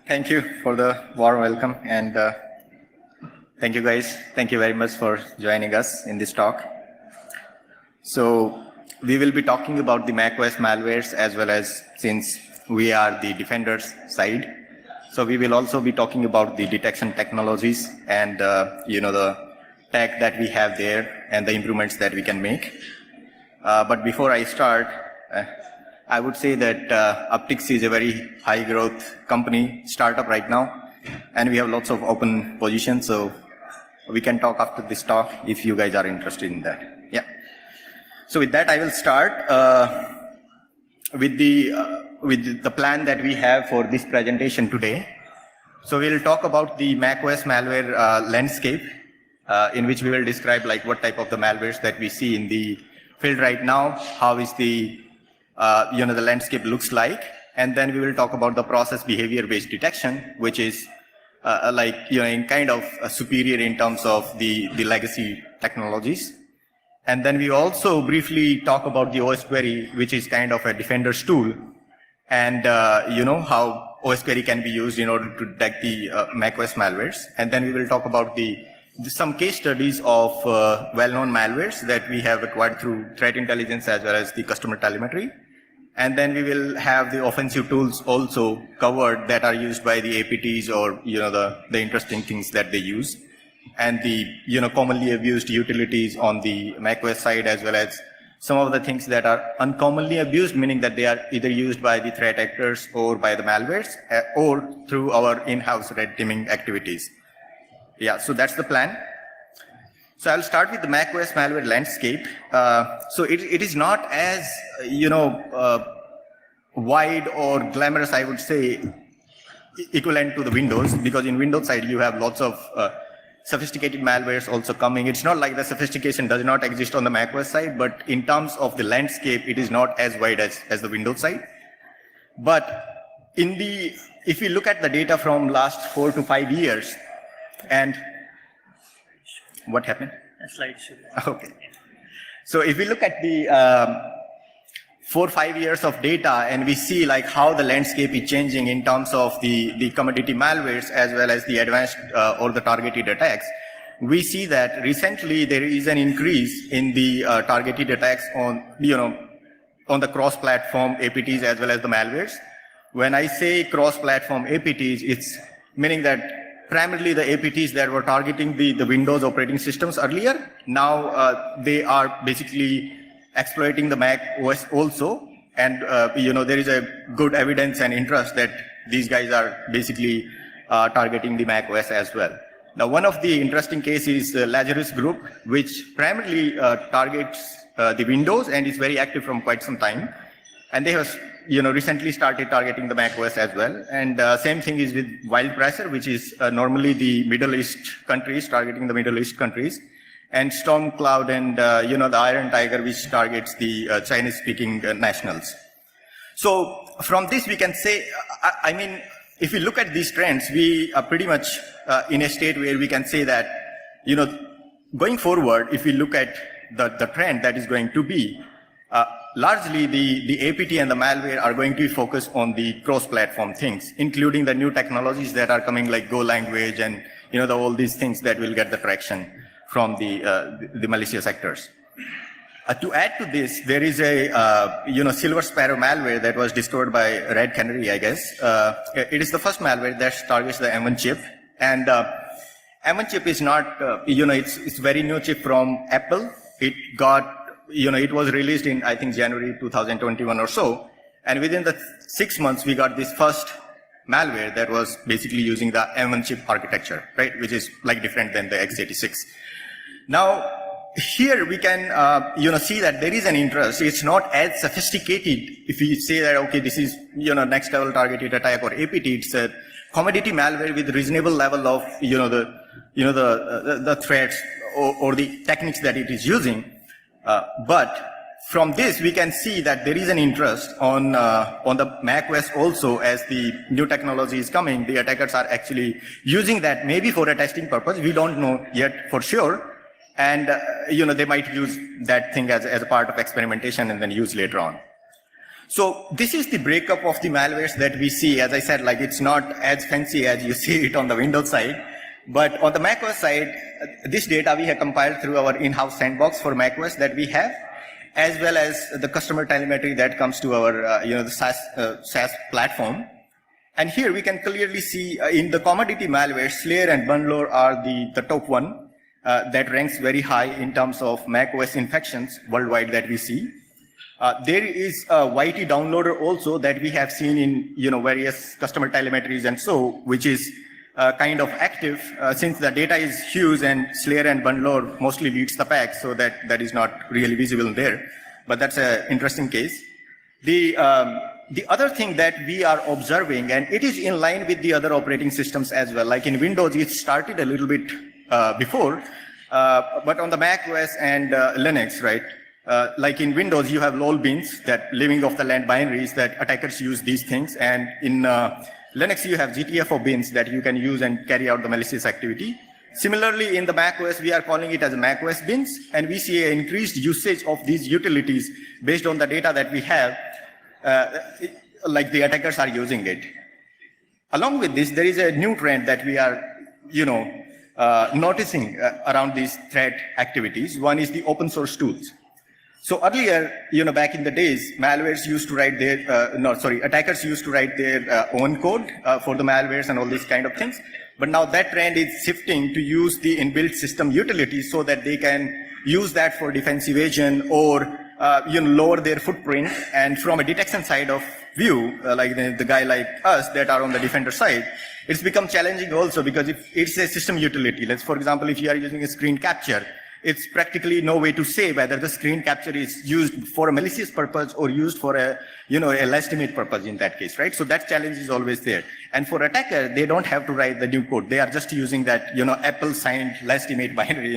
Thank you for the warm welcome, and thank you guys. Thank you very much for joining us in this talk. So we will be talking about the macOS malwares as well as, since we are the defenders side, so we will also be talking about the detection technologies and the tech that we have there and the improvements that we can make. But before I start, I would say that Uptix is a very high growth company, startup right now, and we have lots of open positions, so we can talk after this talk if you guys are interested in that. Yeah. So with that, I will start with the plan that we have for this presentation today. So we'll talk about the macOS malware landscape, in which we will describe like what type of the malwares that we see in the field right now, how is the the landscape looks like, and then we will talk about the process behavior based detection, which is in kind of superior in terms of the legacy technologies. And then we also briefly talk about the OS query, which is kind of a defender's tool, and how OS query can be used in order to detect the macOS malwares. And then we will talk about some case studies of well-known malwares that we have acquired through threat intelligence as well as the customer telemetry. And then we will have the offensive tools also covered that are used by the APTs, or the interesting things that they use, and the commonly abused utilities on the macOS side, as well as some of the things that are uncommonly abused, meaning that they are either used by the threat actors or by the malwares or through our in-house red teaming activities. Yeah, so that's the plan. So I'll start with the macOS malware landscape. So it is not as wide or glamorous, I would say, equivalent to the Windows, because in Windows side you have lots of sophisticated malwares also coming. It's not like the sophistication does not exist on the macOS side, but in terms of the landscape, it is not as wide as the Windows side. But if you look at the data from last 4 to 5 years, and what happened? A slide show. Okay. So if we look at the 4 or 5 years of data, and we see like how the landscape is changing in terms of the commodity malwares as well as the advanced or the targeted attacks, we see that recently there is an increase in the targeted attacks on the cross-platform APTs as well as the malwares. When I say cross-platform APTs, it's meaning that primarily the APTs that were targeting the Windows operating systems earlier, now they are basically exploiting the Mac OS also, and there is a good evidence and interest that these guys are basically targeting the Mac OS as well. Now, one of the interesting cases is Lazarus Group, which primarily targets the Windows and is very active from quite some time, and they have recently started targeting the Mac OS as well. And same thing is with Wildpresser, which is normally the Middle East countries, targeting the Middle East countries, and Stormcloud and the Iron Tiger, which targets the Chinese-speaking nationals. So from this we can say, I mean, if we look at these trends, we are pretty much in a state where we can say that going forward, if we look at the trend that is going to be, largely the APT and the malware are going to be focused on the cross-platform things, including the new technologies that are coming like Go language and all these things that will get the traction from the malicious actors. To add to this, there is a Silver Sparrow malware that was discovered by Red Canary, I guess. It is the first malware that targets the M1 chip, and M1 chip is not it's very new chip from Apple. It got it was released in, I think, January 2021 or so. And within the 6 months, we got this first malware that was basically using the M1 chip architecture, right? Which is like different than the x86. Now, here we can, see that there is an interest. It's not as sophisticated. If we say that, okay, this is, next level targeted attack or APT, it's a commodity malware with reasonable level of, the threats or the techniques that it is using. But from this, we can see that there is an interest on the macOS also. As the new technology is coming, the attackers are actually using that maybe for a testing purpose. We don't know yet for sure. And, they might use that thing as a part of experimentation and then use later on. So this is the breakup of the malwares that we see. As I said, like it's not as fancy as you see it on the Windows side, but on the macOS side, this data we have compiled through our in-house sandbox for macOS that we have, as well as the customer telemetry that comes to our, the SaaS platform. And here we can clearly see in the commodity malware, Slayer and Bundler are the top one that ranks very high in terms of macOS infections worldwide that we see. There is a YT downloader also that we have seen in various customer telemetries and so, which is kind of active since the data is huge and Slayer and Bundler mostly leads the pack, so that is not really visible there. But that's an interesting case. The other thing that we are observing, and it is in line with the other operating systems as well, like in Windows, it started a little bit before, but on the Mac OS and Linux, right? Like in Windows, you have LOL bins, that living off the land binaries that attackers use these things. And in Linux, you have GTFO bins that you can use and carry out the malicious activity. Similarly, in the Mac OS, we are calling it as Mac OS bins, and we see an increased usage of these utilities based on the data that we have, like the attackers are using it. Along with this, there is a new trend that we are, noticing around these threat activities. One is the open source tools. So earlier, back in the days, attackers used to write their own code for the malwares and all these kind of things. But now that trend is shifting to use the inbuilt system utilities so that they can use that for defense evasion or lower their footprint. And from a detection side of view, like the guy like us that are on the defender side, it's become challenging also because if it's a system utility, let's, for example, if you are using a screen capture, it's practically no way to say whether the screen capture is used for a malicious purpose or used for a legitimate purpose in that case, right? So that challenge is always there. And for attacker, they don't have to write the new code. They are just using that, Apple signed legitimate binary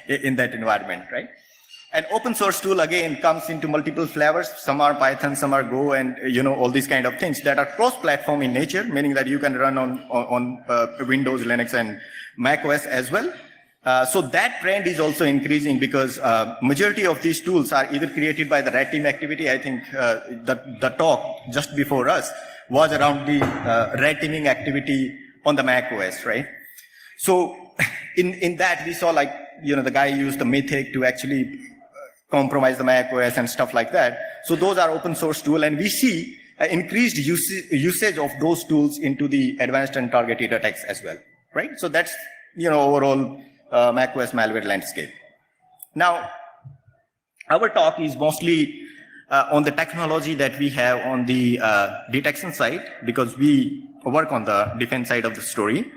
in that environment, right? And open source tool again comes into multiple flavors. Some are Python, some are Go, and all these kind of things that are cross-platform in nature, meaning that you can run on Windows, Linux, and Mac OS as well. So that trend is also increasing because majority of these tools are either created by the red team activity. I think the talk just before us was around the red teaming activity on the Mac OS, right? So in that we saw like, the guy used the Mythic to actually compromise the Mac OS and stuff like that. So those are open source tools, and we see increased usage of those tools into the advanced and targeted attacks as well, right? So that's, overall macOS malware landscape. Now, our talk is mostly on the technology that we have on the detection side, because we work on the defense side of the story.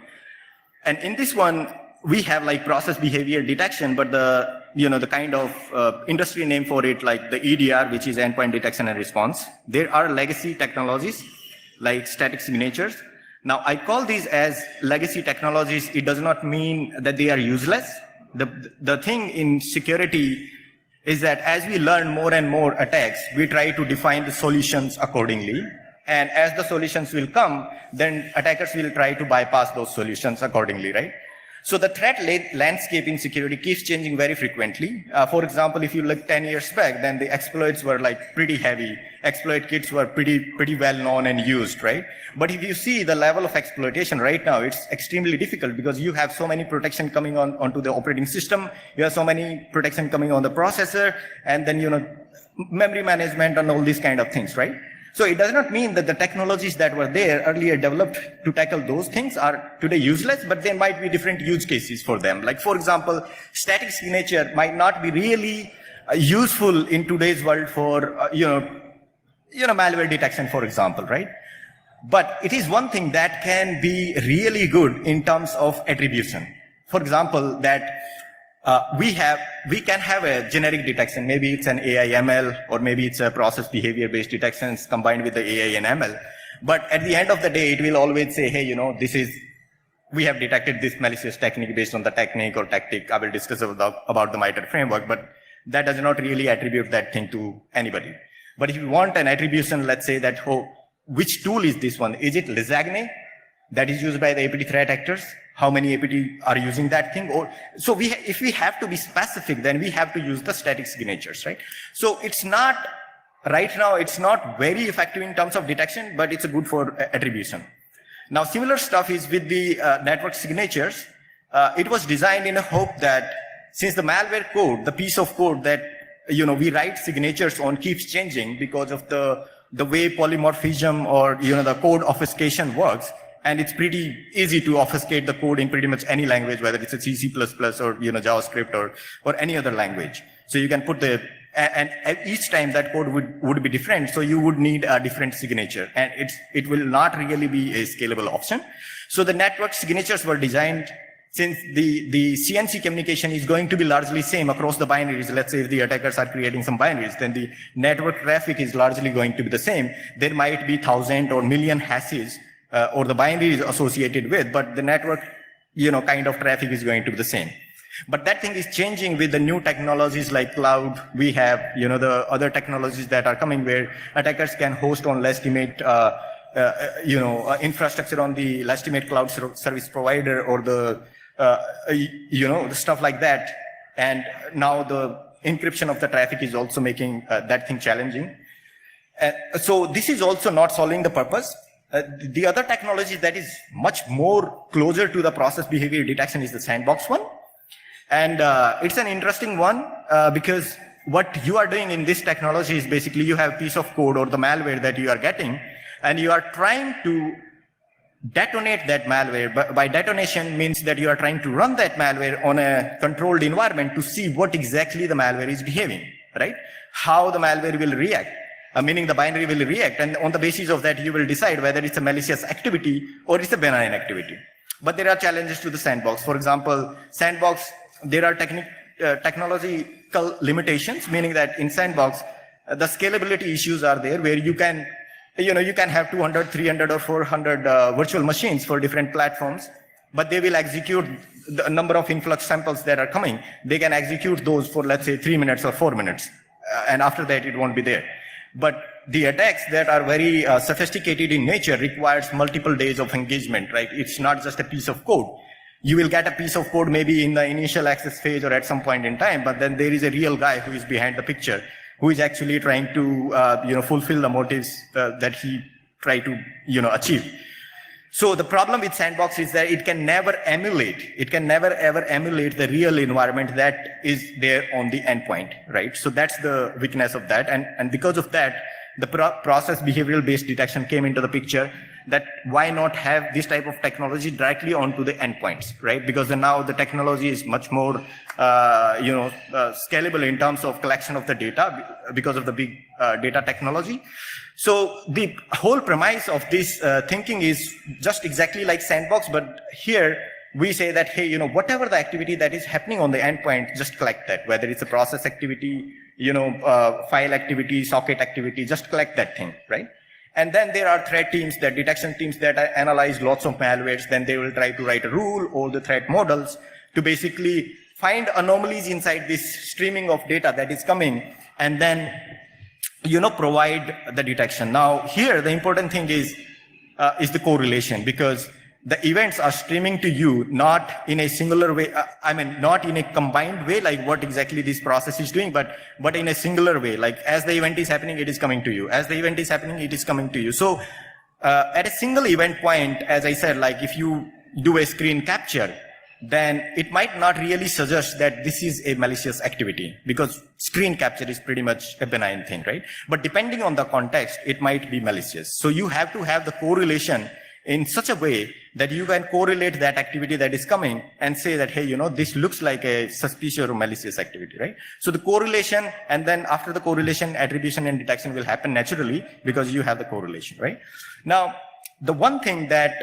And in this one, we have like process behavior detection, but the kind of industry name for it, like the EDR, which is endpoint detection and response. There are legacy technologies like static signatures. Now, I call these as legacy technologies. It does not mean that they are useless. The thing in security is that as we learn more and more attacks, we try to define the solutions accordingly. And as the solutions will come, then attackers will try to bypass those solutions accordingly, right? So the threat landscape in security keeps changing very frequently. For example, if you look 10 years back, then the exploits were like pretty heavy. Exploit kits were pretty well known and used, right? But if you see the level of exploitation right now, it's extremely difficult because you have so many protection coming onto the operating system. You have so many protection coming on the processor, and then, memory management and all these kind of things, right? So it does not mean that the technologies that were there earlier developed to tackle those things are today useless, but there might be different use cases for them. Like, for example, static signature might not be really useful in today's world for, malware detection, for example, right? But it is one thing that can be really good in terms of attribution. For example, that we can have a generic detection. Maybe it's an AI ML, or maybe it's a process behavior based detections combined with the AI and ML. But at the end of the day, it will always say, hey, we have detected this malicious technique based on the technique or tactic. I will discuss about the MITRE framework, but that does not really attribute that thing to anybody. But if you want an attribution, let's say that, which tool is this one? Is it Lisagne that is used by the APT threat actors? How many APT are using that thing? So if we have to be specific, then we have to use the static signatures, right? So it's not right now it's not very effective in terms of detection, but it's good for attribution. Now, similar stuff is with the network signatures. It was designed in a hope that since the malware code, the piece of code that we write signatures on keeps changing because of the way polymorphism or the code obfuscation works, and it's pretty easy to obfuscate the code in pretty much any language, whether it's a C, C++ or JavaScript or any other language. So you can put and each time that code would be different, so you would need a different signature, and it will not really be a scalable option. So the network signatures were designed, since the CNC communication is going to be largely same across the binaries. Let's say if the attackers are creating some binaries, then the network traffic is largely going to be the same. There might be 1,000 or million hashes or the binaries associated with, but the network kind of traffic is going to be the same. But that thing is changing with the new technologies like cloud. We have, the other technologies that are coming where attackers can host on legitimate, infrastructure on the legitimate cloud service provider or the stuff like that. And now the encryption of the traffic is also making that thing challenging. So this is also not solving the purpose. The other technology that is much more closer to the process behavior detection is the sandbox one. And it's an interesting one because what you are doing in this technology is basically you have a piece of code or the malware that you are getting, and you are trying to detonate that malware. But by detonation means that you are trying to run that malware on a controlled environment to see what exactly the malware is behaving, right? How the malware will react, meaning the binary will react, and on the basis of that you will decide whether it's a malicious activity or it's a benign activity. But there are challenges to the sandbox. For example, sandbox, there are technological limitations, meaning that in sandbox, the scalability issues are there where you can have 200, 300 or 400 virtual machines for different platforms, but they will execute the number of influx samples that are coming. They can execute those for, let's say, 3 minutes or 4 minutes. And after that, it won't be there. But the attacks that are very sophisticated in nature requires multiple days of engagement, right? It's not just a piece of code. You will get a piece of code maybe in the initial access phase or at some point in time, but then there is a real guy who is behind the picture, who is actually trying to fulfill the motives that he tried to achieve. So the problem with sandbox is that it can never ever emulate the real environment that is there on the endpoint, right? So that's the weakness of that, and because of that, the process behavioral based detection came into the picture. That why not have this type of technology directly onto the endpoints, right? Because now the technology is much more, scalable in terms of collection of the data because of the big data technology. So the whole premise of this thinking is just exactly like sandbox, but here we say that, hey, whatever the activity that is happening on the endpoint, just collect that, whether it's a process activity, file activity, socket activity, just collect that thing, right? And then there are threat teams, that detection teams that analyze lots of malwares. Then they will try to write a rule or the threat models to basically find anomalies inside this streaming of data that is coming, and then, provide the detection. Now, here, the important thing is the correlation, because the events are streaming to you, not in a singular way, not in a combined way, like what exactly this process is doing, but in a singular way, like as the event is happening, it is coming to you. As the event is happening, it is coming to you. So at a single event point, as I said, like if you do a screen capture, then it might not really suggest that this is a malicious activity, because screen capture is pretty much a benign thing, right? But depending on the context, it might be malicious. So you have to have the correlation in such a way that you can correlate that activity that is coming and say that, hey, this looks like a suspicious or malicious activity, right? So the correlation, and then after the correlation, attribution and detection will happen naturally because you have the correlation, right? Now, the one thing that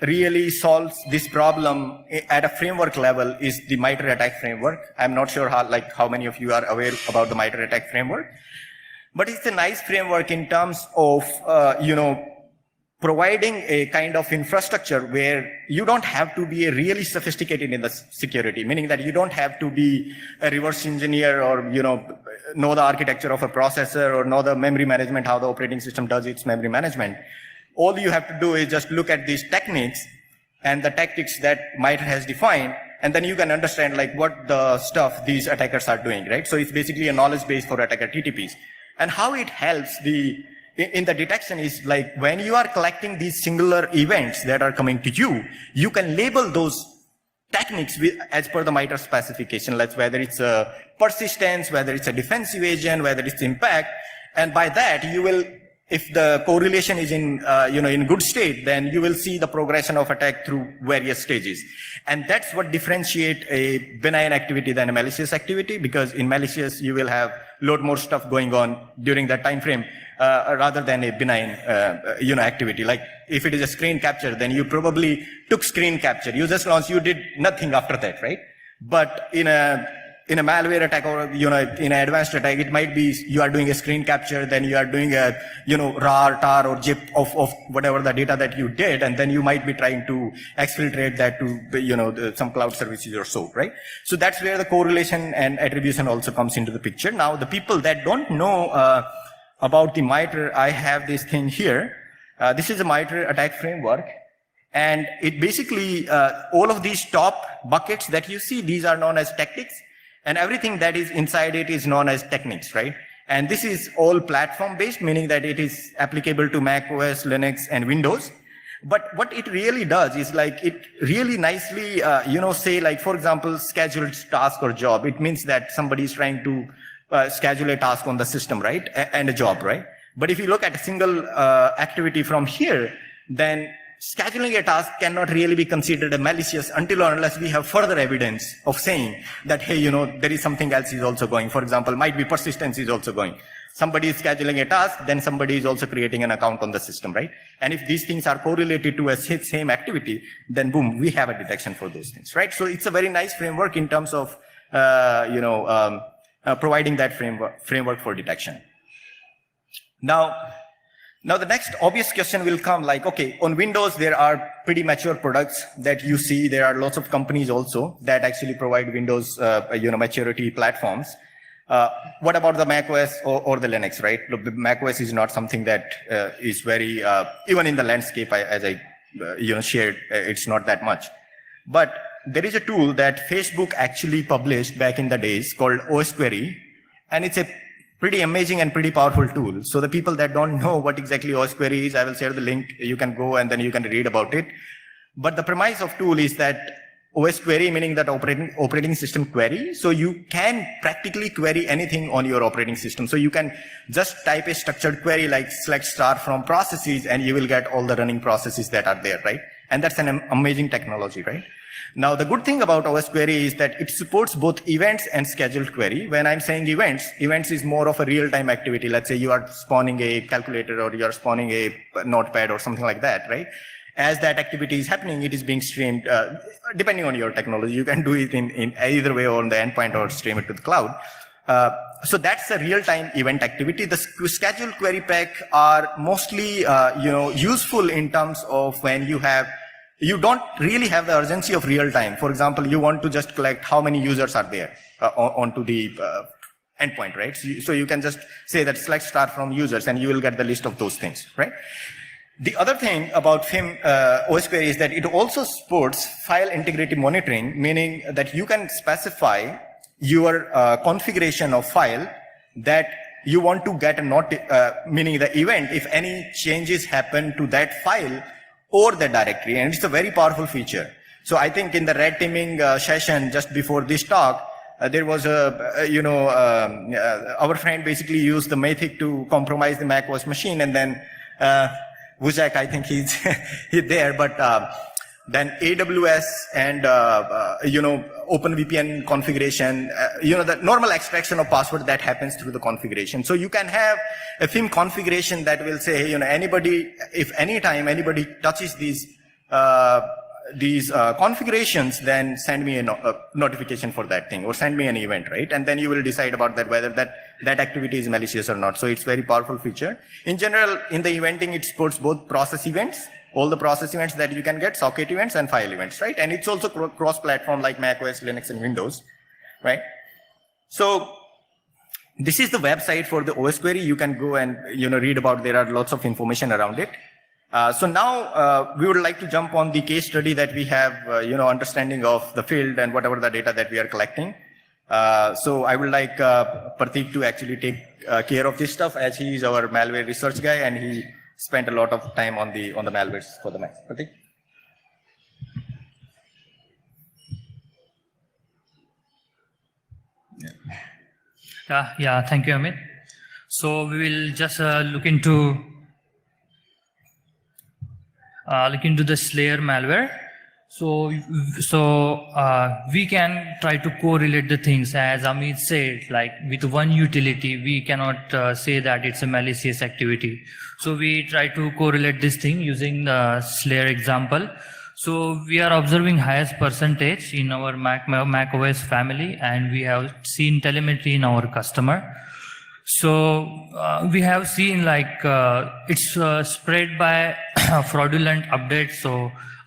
really solves this problem at a framework level is the MITRE ATT&CK framework. I'm not sure how many of you are aware about the MITRE ATT&CK framework, but it's a nice framework in terms of, providing a kind of infrastructure where you don't have to be really sophisticated in the security, meaning that you don't have to be a reverse engineer or, know the architecture of a processor or know the memory management, how the operating system does its memory management. All you have to do is just look at these techniques and the tactics that MITRE has defined, and then you can understand what the stuff these attackers are doing, right? So it's basically a knowledge base for attacker TTPs. And how it helps in the detection is like when you are collecting these singular events that are coming to you, you can label those techniques as per the MITRE specification, like whether it's a persistence, whether it's a defensive agent, whether it's impact. And by that, you will, if the correlation is in good state, then you will see the progression of attack through various stages. And that's what differentiate a benign activity than a malicious activity, because in malicious, you will have a lot more stuff going on during that time frame, rather than a benign, activity. Like if it is a screen capture, then you probably took screen capture. You just launched, you did nothing after that, right? But in a malware attack or, in an advanced attack, it might be you are doing a screen capture, then you are doing a, RAR, TAR or ZIP of whatever the data that you did, and then you might be trying to exfiltrate that to, some cloud services or so, right? So that's where the correlation and attribution also comes into the picture. Now, the people that don't know about the MITRE, I have this thing here. This is a MITRE attack framework. And it basically, all of these top buckets that you see, these are known as tactics. And everything that is inside it is known as techniques, right? And this is all platform-based, meaning that it is applicable to macOS, Linux, and Windows. But what it really does is like it really nicely, say like, for example, scheduled task or job. It means that somebody is trying to schedule a task on the system, right? And a job, right? But if you look at a single activity from here, then scheduling a task cannot really be considered a malicious until or unless we have further evidence of saying that, hey, there is something else is also going. For example, might be persistence is also going. Somebody is scheduling a task, then somebody is also creating an account on the system, right? And if these things are correlated to a same activity, then boom, we have a detection for those things, right? So it's a very nice framework in terms of, providing that framework for detection. Now the next obvious question will come like, okay, on Windows, there are pretty mature products that you see. There are lots of companies also that actually provide Windows, maturity platforms. What about the macOS or the Linux, right? Look, the macOS is not something that is very, even in the landscape, as I shared, it's not that much. But there is a tool that Facebook actually published back in the days called OS Query, and it's a pretty amazing and pretty powerful tool. So the people that don't know what exactly OS Query is, I will share the link. You can go and then you can read about it. But the premise of tool is that OS Query, meaning that operating system query. So you can practically query anything on your operating system. So you can just type a structured query like select star from processes and you will get all the running processes that are there, right? And that's an amazing technology, right? Now, the good thing about OS Query is that it supports both events and scheduled query. When I'm saying events is more of a real-time activity. Let's say you are spawning a calculator or you are spawning a notepad or something like that, right? As that activity is happening, it is being streamed, depending on your technology. You can do it in either way on the endpoint or stream it to the cloud. So that's a real-time event activity. The scheduled query pack are mostly, useful in terms of when you don't really have the urgency of real time. For example, you want to just collect how many users are there onto the endpoint, right? So you can just say that select star from users and you will get the list of those things, right? The other thing about OS Query is that it also supports file integrity monitoring, meaning that you can specify your configuration of file that you want to get meaning the event if any changes happen to that file or the directory, and it's a very powerful feature. So I think in the red teaming session just before this talk, there was our friend basically used the Mythic to compromise the macOS machine, and then Wujak, I think he's there, but then AWS and OpenVPN configuration, the normal extraction of password that happens through the configuration. So you can have a theme configuration that will say, anybody, if anytime anybody touches these configurations, then send me a notification for that thing or send me an event, right? And then you will decide about that, whether that activity is malicious or not. So it's very powerful feature. In general, in the eventing, it supports both process events, all the process events that you can get, socket events and file events, right? And it's also cross-platform like macOS, Linux, and Windows, right? So this is the website for the OS Query. You can go and read about. There are lots of information around it. So now we would like to jump on the case study that we have, understanding of the field and whatever the data that we are collecting. So I would like Pratik to actually take care of this stuff, as he is our malware research guy and he spent a lot of time on the malwares for the Mac. Pratik? Yeah, thank you, Amit. So we will just look into the Slayer malware. So we can try to correlate the things, as Amit said, like with one utility, we cannot say that it's a malicious activity. So we try to correlate this thing using the Slayer example. So we are observing highest percentage in our macOS family, and we have seen telemetry in our customer. So we have seen like it's spread by fraudulent update.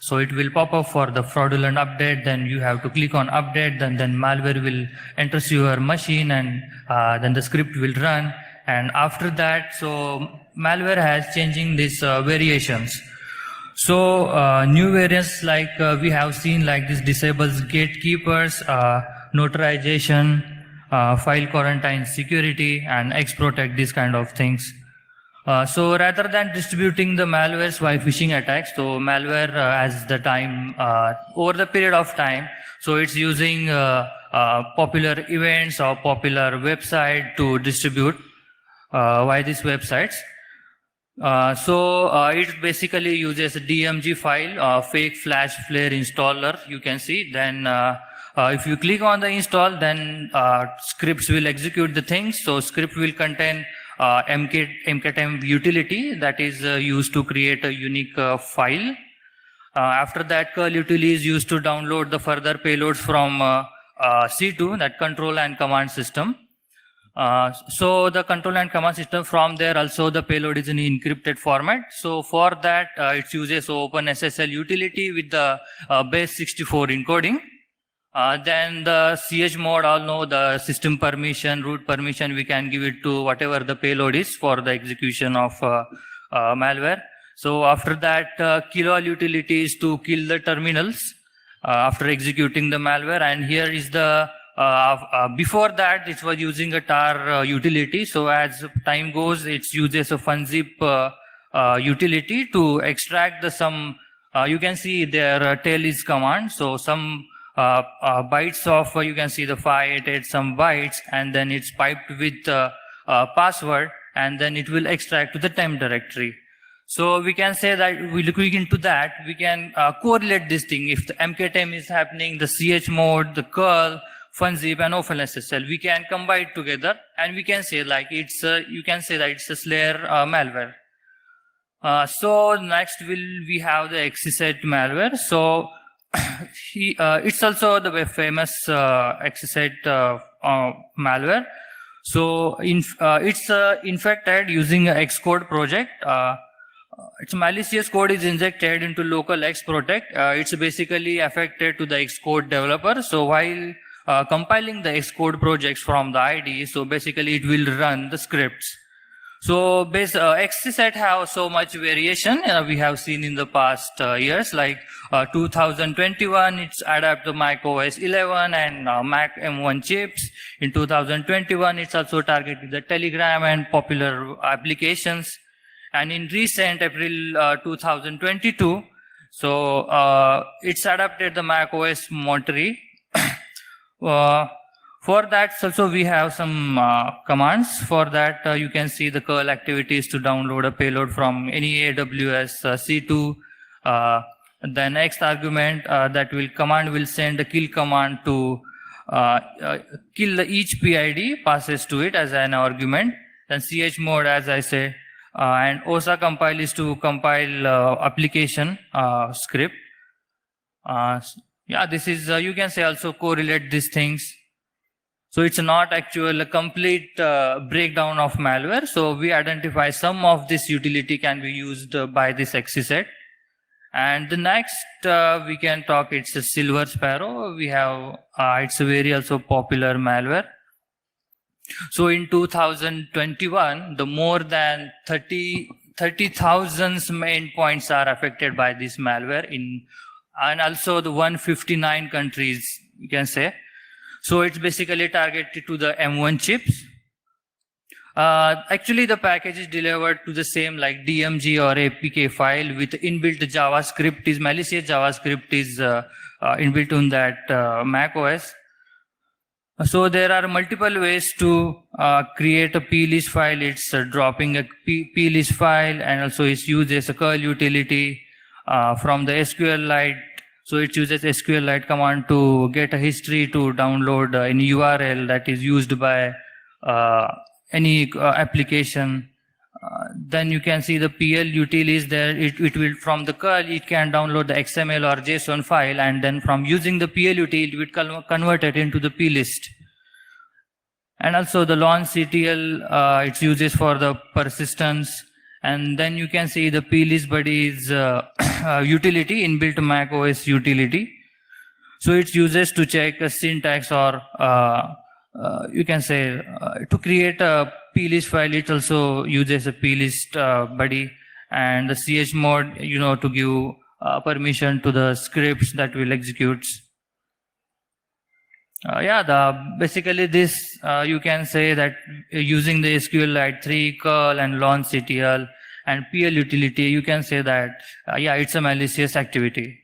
So it will pop up for the fraudulent update. Then you have to click on update. Then malware will enter your machine, and then the script will run. And after that, so malware has changing these variations. So new variants like we have seen like this disables gatekeepers, notarization, file quarantine security, and X-Protect, these kind of things. So rather than distributing the malwares by phishing attacks, so malware as the time, over the period of time, so it's using popular events or popular website to distribute via these websites. It basically uses a DMG file, fake flash flare installer, you can see. Then if you click on the install, then scripts will execute the things. So script will contain mktem utility that is used to create a unique file. After that, curl utility is used to download the further payloads from C2, that control and command system. So the control and command system, from there also the payload is in encrypted format. So for that it uses OpenSSL utility with the base 64 encoding. Then the chmod, all know the system permission, root permission, we can give it to whatever the payload is for the execution of malware. So after that, kill all utility is to kill the terminals after executing the malware. And here is the before that it was using a tar utility. So as time goes, it uses a funzip utility to extract the some you can see their tail is command. So some bytes of you can see the 588 some bytes, and then it's piped with password, and then it will extract to the temp directory. So we can say that we look into that, we can correlate this thing. If the mktem is happening, the chmod, the curl, funzip, and OpenSSL, we can combine it together, and we can say like it's you can say that it's a Slayer malware. So next we have the XCSET malware. So it's also the famous XCSET malware. So it's infected using a Xcode project. Its malicious code is injected into local X-Protect. It's basically affected to the Xcode developer. So while compiling the Xcode projects from the IDE, so basically it will run the scripts. So XCSET have so much variation we have seen in the past years, like 2021 it's adapt to macOS 11 and Mac M1 chips. In 2021 it's also targeted the Telegram and popular applications. And in recent April 2022, so it's adapted the macOS Monterey. For that also we have some commands. For that you can see the curl activities to download a payload from any AWS C2. The next argument that will command will send a kill command to kill each PID, passes to it as an argument. Then chmod, as I say, and OSA compile is to compile application script. Yeah, this is you can say also correlate these things. So it's not actually a complete breakdown of malware. So we identify some of this utility can be used by this XCSET. And the next we can talk, it's a Silver Sparrow. We have it's a very also popular malware. So in 2021, the more than 30,000 main points are affected by this malware in, and also the 159 countries, you can say. So it's basically targeted to the M1 chips. Actually, the package is delivered to the same like DMG or APK file with inbuilt JavaScript is malicious JavaScript is inbuilt on that macOS. So there are multiple ways to create a plist file. It's dropping a plist file, and also it uses a curl utility from the SQLite. So it uses SQLite command to get a history to download any URL that is used by any application. Then you can see the PL util is there. It will from the curl it can download the XML or JSON file, and then from using the PL util it will convert it into the plist. And also the launchctl it's uses for the persistence. And then you can see the plist buddy is utility, inbuilt macOS utility. So it uses to check a syntax or you can say to create a plist file. It also uses a plist buddy and the chmod, to give permission to the scripts that will execute. Basically this you can say that using the SQLite 3 curl and launchctl and PL utility, you can say that it's a malicious activity.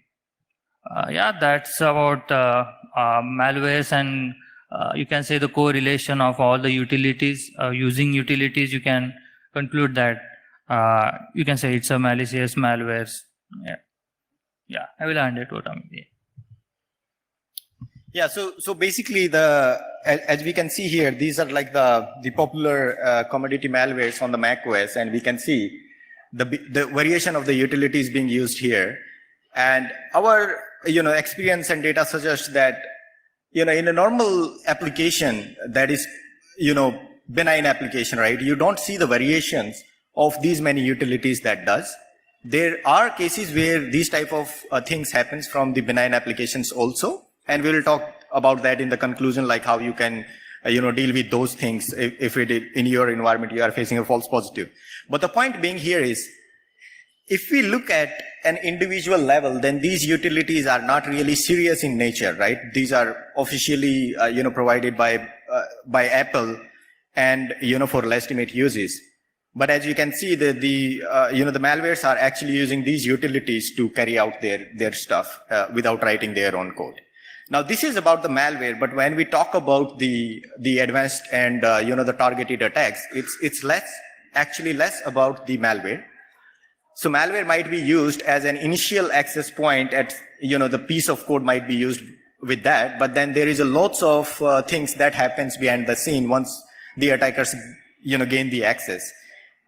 That's about malwares, and you can say the correlation of all the utilities. Using utilities, you can conclude that you can say it's a malicious malwares. I will hand it over to Amit. Yeah, so basically as we can see here, these are like the popular commodity malwares on the macOS, and we can see the variation of the utilities being used here. And our experience and data suggests that in a normal application that is benign application, right? You don't see the variations of these many utilities that does. There are cases where these type of things happens from the benign applications also. And we will talk about that in the conclusion, like how you can, deal with those things if in your environment you are facing a false positive. But the point being here is, if we look at an individual level, then these utilities are not really serious in nature, right? These are officially, provided by Apple and, for legitimate uses. But as you can see, the malwares are actually using these utilities to carry out their stuff without writing their own code. Now, this is about the malware, but when we talk about the advanced and, the targeted attacks, it's actually less about the malware. So malware might be used as an initial access point at, the piece of code might be used with that, but then there is a lots of things that happens behind the scene once the attackers, gain the access.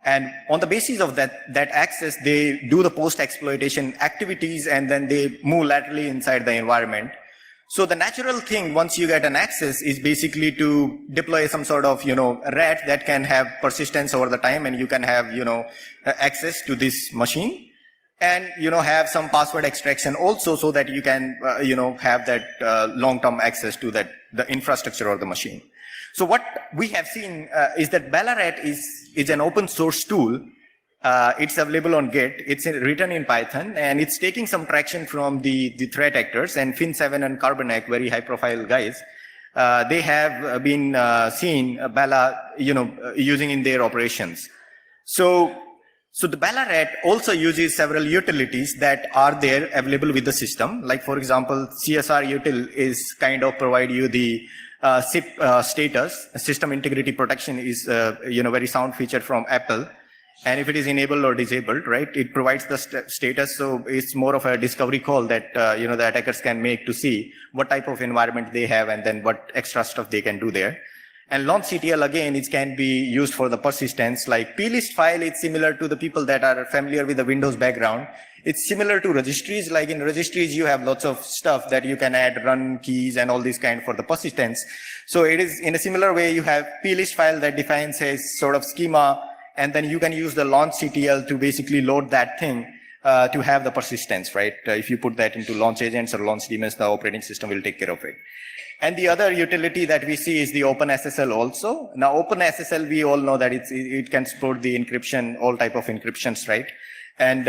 And on the basis of that access, they do the post-exploitation activities, and then they move laterally inside the environment. So the natural thing once you get an access is basically to deploy some sort of, rat that can have persistence over the time, and you can have, access to this machine, and, have some password extraction also, so that you can, have that long-term access to the infrastructure or the machine. So what we have seen is that Ballarat is an open source tool. It's available on Git. It's written in Python, and it's taking some traction from the threat actors. And Fin7 and Carbonac, very high-profile guys, they have been seen Balla, using in their operations. So the Ballarat also uses several utilities that are there available with the system. Like for example, CSR util is kind of provide you the SIP status. System integrity protection is very sound feature from Apple. And if it is enabled or disabled, right, it provides the status. So it's more of a discovery call that, the attackers can make to see what type of environment they have and then what extra stuff they can do there. And launchctl, again, it can be used for the persistence. Like plist file, it's similar to the people that are familiar with the Windows background. It's similar to registries. Like in registries, you have lots of stuff that you can add, run keys and all this kind for the persistence. So it is in a similar way, you have plist file that defines a sort of schema, and then you can use the launchctl to basically load that thing to have the persistence, right? If you put that into launch agents or launch daemons, the operating system will take care of it. And the other utility that we see is the OpenSSL also. Now, OpenSSL, we all know that it can support the encryption, all type of encryptions, right? And,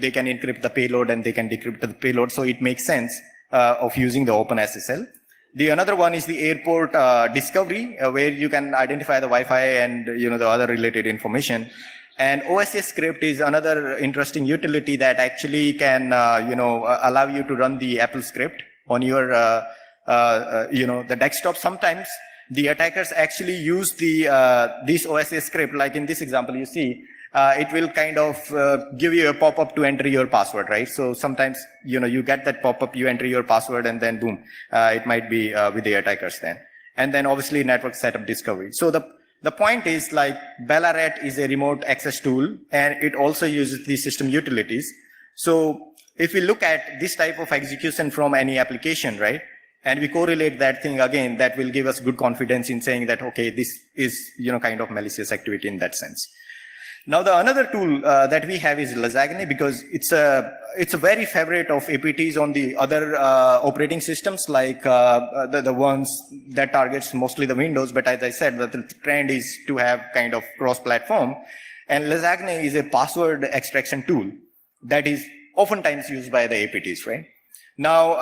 they can encrypt the payload and they can decrypt the payload. So it makes sense of using the OpenSSL. The another one is the airport discovery, where you can identify the Wi-Fi and the other related information. And OSS script is another interesting utility that actually can allow you to run the Apple script on your the desktop. Sometimes the attackers actually use this OSS script, like in this example you see. It will kind of give you a pop-up to enter your password, right? So sometimes, you get that pop-up, you enter your password, and then boom, it might be with the attackers then. And then obviously network setup discovery. So the point is, like, Ballarat is a remote access tool, and it also uses the system utilities. So if we look at this type of execution from any application, right, and we correlate that thing again, that will give us good confidence in saying that, okay, this is, kind of malicious activity in that sense. Now, the another tool that we have is Lasagne, because it's a very favorite of APTs on the other operating systems, like the ones that targets mostly the Windows. But as I said, the trend is to have kind of cross-platform. And Lasagne is a password extraction tool that is oftentimes used by the APTs, right? Now,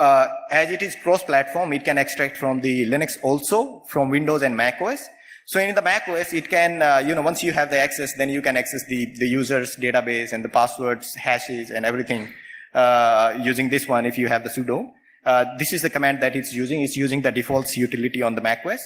as it is cross-platform, it can extract from the Linux also, from Windows and macOS. So in the macOS, it can, once you have the access, then you can access the user's database and the passwords, hashes, and everything using this one if you have the sudo. This is the command that it's using. It's using the defaults utility on the macOS.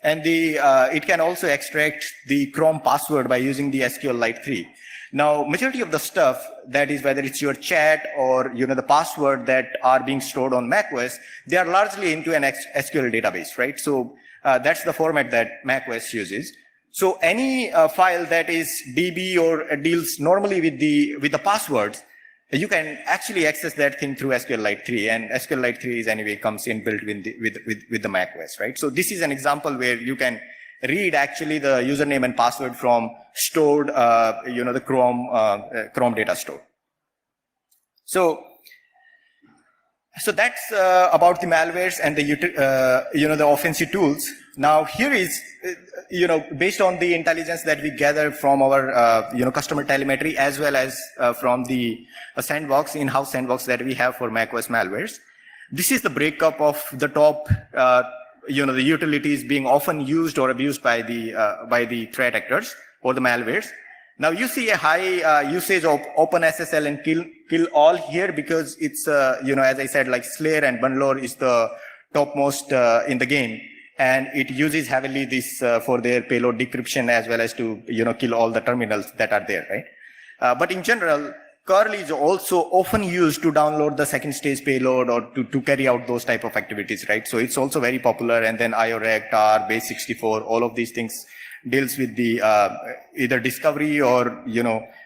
And it can also extract the Chrome password by using the SQLite 3. Now, majority of the stuff, that is whether it's your chat or the password that are being stored on macOS, they are largely into an SQL database, right? So that's the format that macOS uses. So any file that is DB or deals normally with the passwords, you can actually access that thing through SQLite 3, and SQLite 3 is anyway comes inbuilt with the macOS, right? So this is an example where you can read actually the username and password from stored, the Chrome data store. So that's about the malwares and the offensive tools. Now here is, based on the intelligence that we gather from our, customer telemetry, as well as from the sandbox, in-house sandbox that we have for macOS malwares. This is the breakup of the top, the utilities being often used or abused by the threat actors or the malwares. Now you see a high usage of OpenSSL and kill all here, because it's, as I said, like Slayer and Bundler is the topmost in the game. And it uses heavily this for their payload decryption, as well as to, kill all the terminals that are there, right? But in general, curl is also often used to download the second stage payload or to carry out those type of activities, right? So it's also very popular. And then IOREC, TAR, base64, all of these things deals with the either discovery or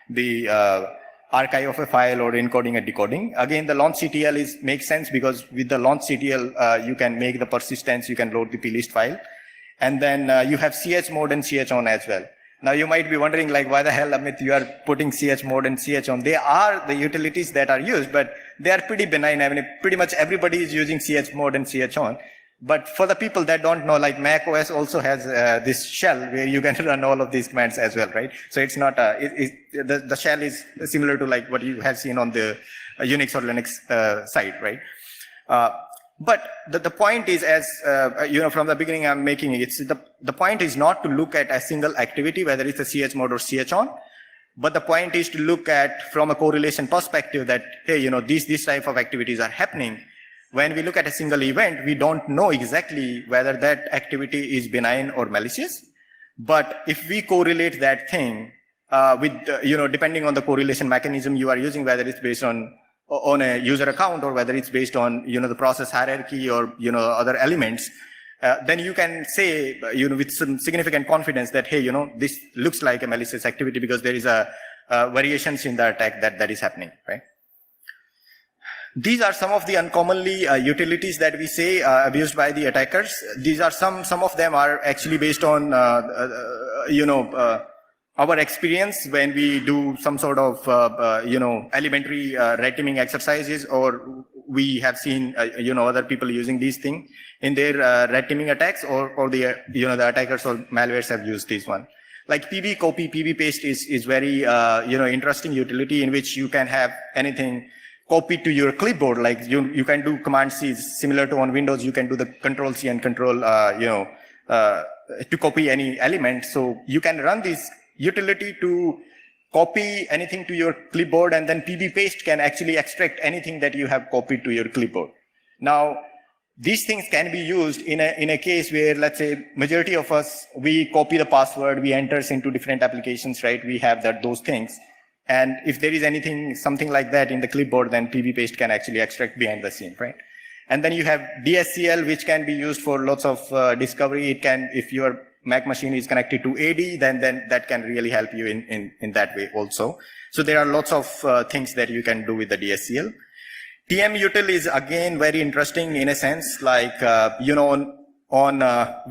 the archive of a file or encoding and decoding. Again, the launch CTL makes sense, because with the launch CTL you can make the persistence, you can load the plist file, and then you have chmod and chon as well. Now you might be wondering, like, why the hell, Amit, you are putting chmod and chon? They are the utilities that are used, but they are pretty benign. I mean, pretty much everybody is using chmod and chon. But for the people that don't know, like, macOS also has this shell where you can run all of these commands as well, right? So it's not the shell is similar to like what you have seen on the Unix or Linux side, right? But the point is, as from the beginning I'm making it, the point is not to look at a single activity, whether it's a chmod or chon, but the point is to look at from a correlation perspective that, hey, these type of activities are happening. When we look at a single event, we don't know exactly whether that activity is benign or malicious. But if we correlate that thing with, depending on the correlation mechanism you are using, whether it's based on a user account or whether it's based on, the process hierarchy or, other elements, then you can say, with some significant confidence that, hey, this looks like a malicious activity because there is a variations in the attack that is happening, right? These are some of the uncommonly utilities that we say abused by the attackers. These are some of them are actually based on, our experience when we do some sort of, elementary red teaming exercises, or we have seen, other people using these things in their red teaming attacks, or the, the attackers or malwares have used this one. Like PB copy, PB paste is very, interesting utility in which you can have anything copy to your clipboard. Like you can do Command C, similar to on Windows, you can do the Control C and Control, to copy any element. So you can run this utility to copy anything to your clipboard, and then PB paste can actually extract anything that you have copied to your clipboard. Now, these things can be used in a case where, let's say, majority of us, we copy the password, we enter into different applications, right? We have those things. And if there is something like that in the clipboard, then PB paste can actually extract behind the scene, right? And then you have DSCL, which can be used for lots of discovery. It can, if your Mac machine is connected to AD, then that can really help you in that way also. So there are lots of things that you can do with the DSCL. TM util is again very interesting in a sense, like, on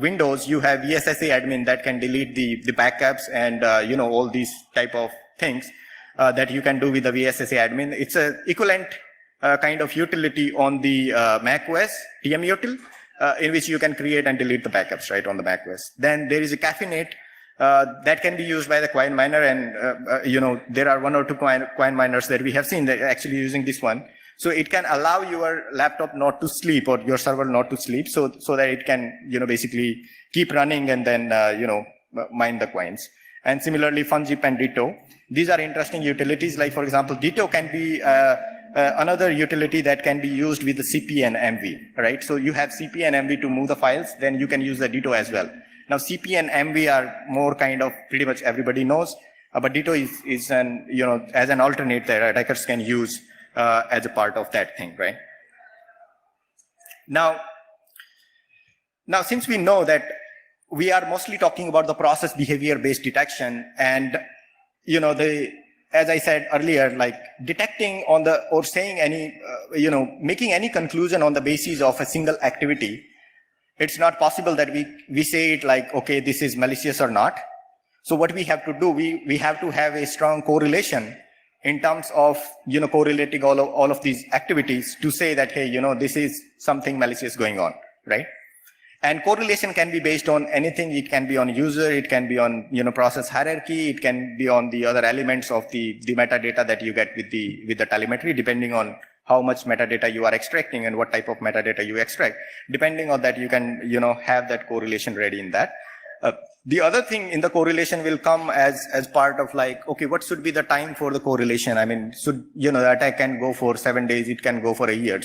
Windows, you have VSSA admin that can delete the backups and, all these type of things that you can do with the VSSA admin. It's a equivalent kind of utility on the macOS, TM util, in which you can create and delete the backups, right, on the macOS. Then there is a caffeinate that can be used by the coin miner, and, there are 1 or 2 coin miners that we have seen that are actually using this one. So it can allow your laptop not to sleep or your server not to sleep, so that it can, basically keep running and then, mine the coins. And similarly, Funzip and Ditto. These are interesting utilities. Like, for example, Ditto can be another utility that can be used with the CP and MV, right? So you have CP and MV to move the files, then you can use the Ditto as well. Now, CP and MV are more kind of pretty much everybody knows, but Ditto is an, as an alternate that attackers can use as a part of that thing, right? Now, since we know that we are mostly talking about the process behavior-based detection, and, as I said earlier, like detecting or saying any, making any conclusion on the basis of a single activity, it's not possible that we say it like, okay, this is malicious or not. So what we have to do, we have to have a strong correlation in terms of, correlating all of these activities to say that, hey, this is something malicious going on, right? And correlation can be based on anything. It can be on user, it can be on, process hierarchy, it can be on the other elements of the metadata that you get with the telemetry, depending on how much metadata you are extracting and what type of metadata you extract. Depending on that, you can, have that correlation ready in that. The other thing in the correlation will come as part of like, okay, what should be the time for the correlation? I mean, the attack can go for 7 days, it can go for a year.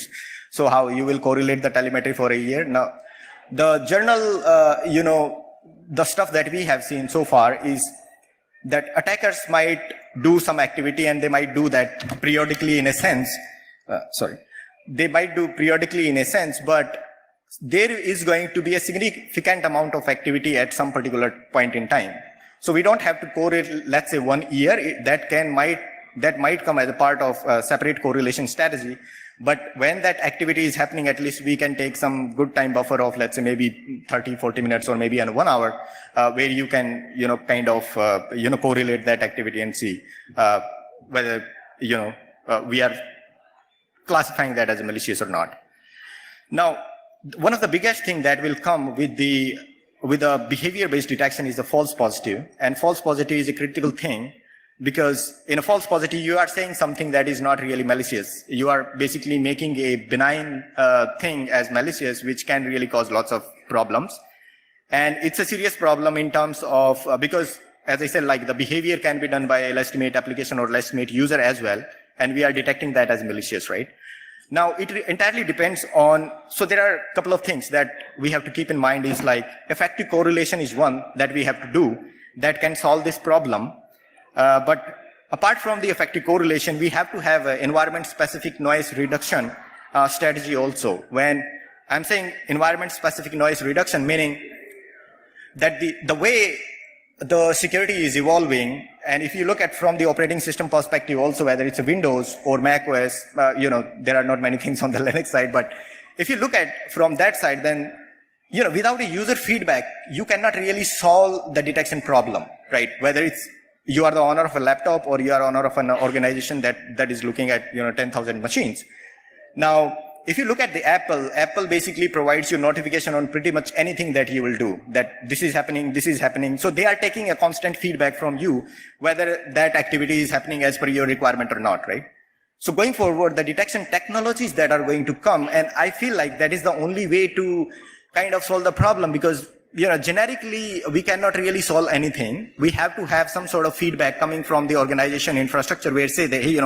So how you will correlate the telemetry for a year? Now, the journal, the stuff that we have seen so far is that attackers might do some activity and they might do that periodically in a sense. They might do periodically in a sense, but there is going to be a significant amount of activity at some particular point in time. So we don't have to correlate, let's say 1 year, that might come as a part of a separate correlation strategy. But when that activity is happening, at least we can take some good time buffer of, let's say, maybe 30, 40 minutes or maybe 1 hour, where you can, kind of, correlate that activity and see whether, we are classifying that as a malicious or not. Now, one of the biggest thing that will come with the behavior-based detection is the false positive. And false positive is a critical thing, because in a false positive, you are saying something that is not really malicious. You are basically making a benign thing as malicious, which can really cause lots of problems. And it's a serious problem in terms of, because as I said, like the behavior can be done by a legitimate application or legitimate user as well. And we are detecting that as malicious, right? Now, it entirely depends on, so there are a couple of things that we have to keep in mind is like effective correlation is one that we have to do that can solve this problem. But apart from the effective correlation, we have to have an environment-specific noise reduction strategy also. When I'm saying environment-specific noise reduction, meaning that the way the security is evolving, and if you look at from the operating system perspective also, whether it's a Windows or macOS, there are not many things on the Linux side, but if you look at from that side, then, without a user feedback, you cannot really solve the detection problem, right? Whether it's you are the owner of a laptop or you are owner of an organization that is looking at, 10,000 machines. Now, if you look at the Apple basically provides you notification on pretty much anything that you will do, that this is happening. So they are taking a constant feedback from you, whether that activity is happening as per your requirement or not, right? So going forward, the detection technologies that are going to come, and I feel like that is the only way to kind of solve the problem, because generically we cannot really solve anything. We have to have some sort of feedback coming from the organization infrastructure where say that, hey,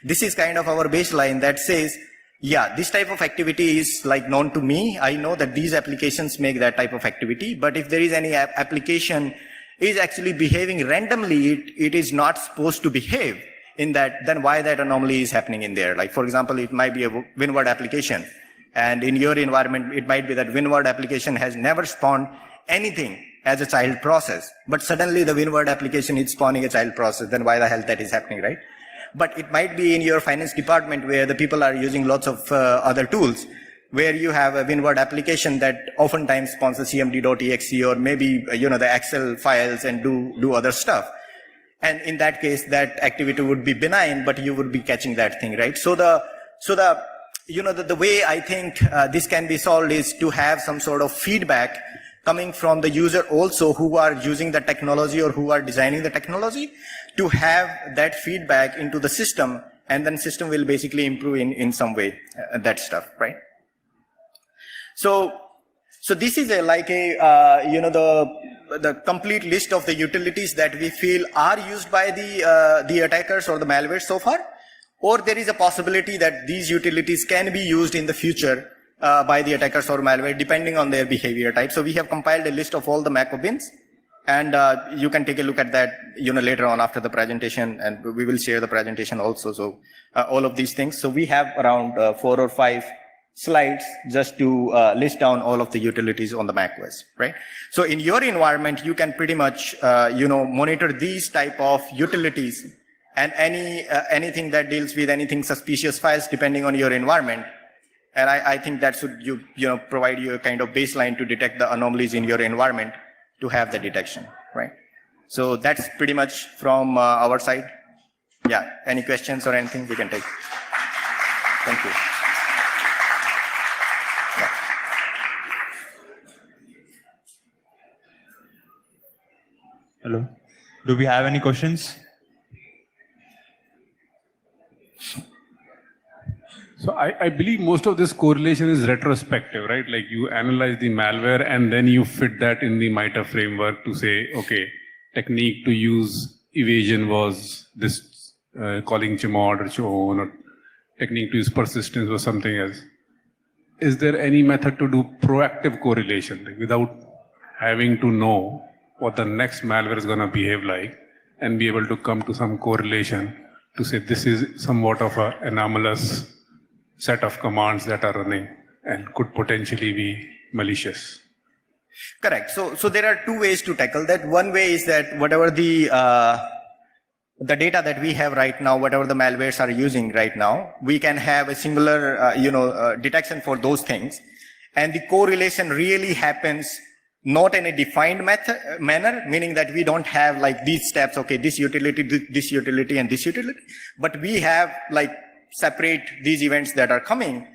this is kind of our baseline that says, yeah, this type of activity is like known to me. I know that these applications make that type of activity, but if there is any application is actually behaving randomly, it is not supposed to behave in that, then why that anomaly is happening in there? Like, for example, it might be a WinWord application, and in your environment, it might be that WinWord application has never spawned anything as a child process, but suddenly the WinWord application is spawning a child process, then why the hell that is happening, right? But it might be in your finance department where the people are using lots of other tools, where you have a WinWord application that oftentimes sponsors cmd.exe or maybe, the Excel files and do other stuff. And in that case, that activity would be benign, but you would be catching that thing, right? So the way I think this can be solved is to have some sort of feedback coming from the user also who are using the technology or who are designing the technology, to have that feedback into the system, and then system will basically improve in some way, that stuff, right? So this is the complete list of the utilities that we feel are used by the attackers or the malware so far, or there is a possibility that these utilities can be used in the future by the attackers or malware depending on their behavior type. So we have compiled a list of all the Mac bins, and you can take a look at that later on after the presentation, and we will share the presentation also. So all of these things. So we have around 4 or 5 slides just to list down all of the utilities on the macOS, right? So in your environment, you can pretty much monitor these type of utilities and anything that deals with anything suspicious files depending on your environment. And I think that should provide you a kind of baseline to detect the anomalies in your environment to have the detection, right? So that's pretty much from our side. Yeah, any questions or anything we can take? Thank you. Hello. Do we have any questions? So I believe most of this correlation is retrospective, right? Like you analyze the malware and then you fit that in the MITRE framework to say, okay, technique to use evasion was this calling chmod or chown, or technique to use persistence was something else. Is there any method to do proactive correlation, like without having to know what the next malware is going to behave like, and be able to come to some correlation to say this is somewhat of an anomalous set of commands that are running and could potentially be malicious? Correct. So there are 2 ways to tackle that. One way is that whatever the data that we have right now, whatever the malwares are using right now, we can have a singular detection for those things, and the correlation really happens not in a defined manner, meaning that we don't have like these steps, okay, this utility, and this utility, but we have like separate these events that are coming,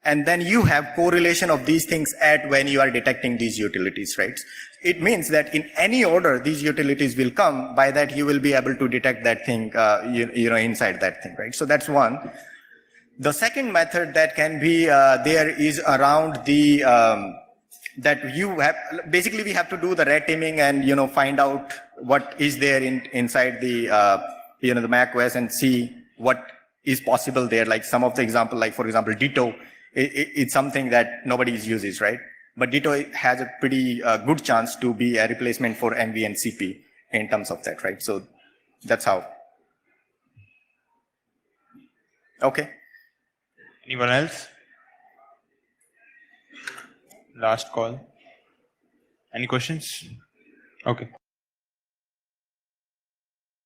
and then you have correlation of these things at when you are detecting these utilities, right? It means that in any order these utilities will come, by that you will be able to detect that thing inside that thing, right? So that's one. The second method that can be there is around the that you have, basically we have to do the red teaming and find out what is there inside the the macOS and see what is possible there. Like some of the example, like for example Ditto, it's something that nobody uses, right? But Ditto has a pretty good chance to be a replacement for MV and CP in terms of that, right? So that's how. Okay. Anyone else? Last call. Any questions? Okay.